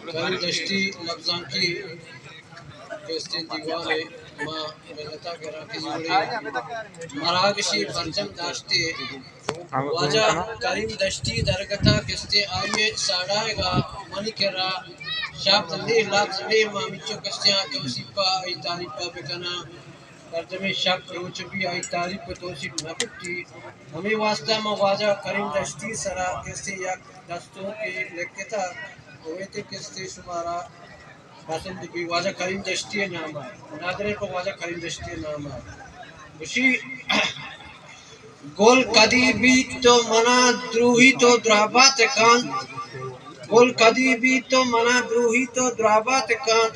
کریم دشتی لفظاں کی کیسے دیوانے ما ملتا کرا کی جوڑے مراگشی پرچم داشتے واجہ کریم دشتی درگتا کستے آئیے ساڑھائے گا منی کرا شاب تندی لفظ میں مامچو کستے آتے وسیپا آئی تعریفہ بکنا کردمی شک روچ بھی آئی تعریف توصیف نکتی ہمیں واسطہ مواجہ کریم دشتی سرا کستے یک دستوں کے لکھتے تھا ہوئے تھے کستے شمارا پسند بھی واجہ کریم دشتی نام ہے نادرے کو واجہ کریم دشتی نام ہے اسی گول قدیبی تو منا دروہی تو درابات کان گول قدیبی تو منا دروہی تو درابات کان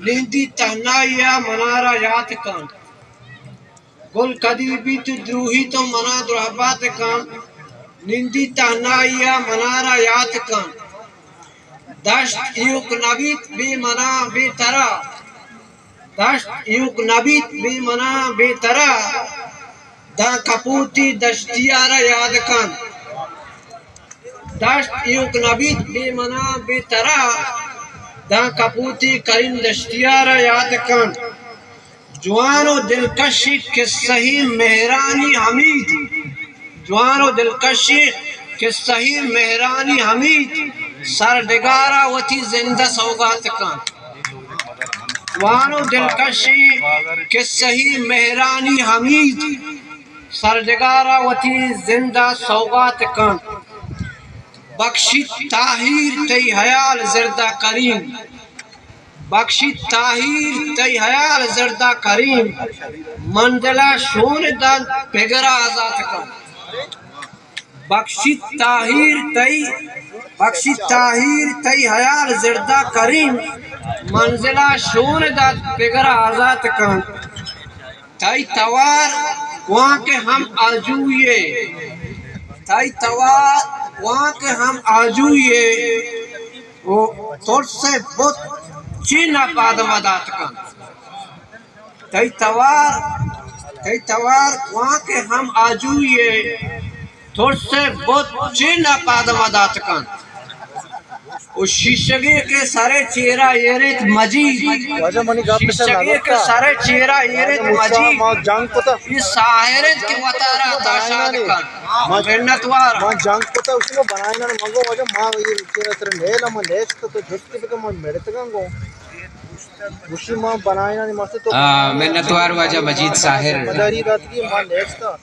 لیندی تہنائیا منارا یات کان گل قدیبی تو دروہی تو منا درابات کان لیندی تہنائیا منارا یات کان دشت ایوک نبیت بے منا بے ترا دشت ایوک نبیت بے منا بے ترا دا کپوتی دشتیارا یاد کن دشت ایوک نبیت بے منا بے ترا دا کپوتی کریم دشتیارا یاد کن جوان و دلکشی قصہی مہرانی حمید جوان و دلکشی قصہی مہرانی حمید سردگارا وتی زندہ سوگات کن جوان و دلکشی قصہی مہرانی حمید سردگارا وتی زندہ سوگات کن بخشی تاہیر تی حیال زردہ کریم بخشی تاہیر تی حیال زردہ کریم منزلہ شون دن پگرا آزات کن بخشی تاہیر تی حیال زردہ کریم منزلہ شون دن پگرا آزات کن تائی توار وہاں کے ہم آجوئے تائی توار وہاں کے ہم آجوئے وہ توڑ سے بہت چینا پادمادات کن تائی توار وہاں کے ہم آجوئے توڑ سے بہت چینا پادمادات کن وہ شیشگی کے سارے چیرہ یریت مجید شیشگی کے سارے چیرہ یریت مجید یہ ساہرت کی وطارہ تاشاد کن منتوار ماں جانگ پتا اسی کو بنائے نا مانگو وجہ ماں یہ تیرا تیرا نیل اما نیچ تو جھٹکی پکا ماں میڑت گنگو اسی ماں بنائے نا ماں سے تو منتوار واجہ مجید ساہر مداری رات کی ماں نیچ تا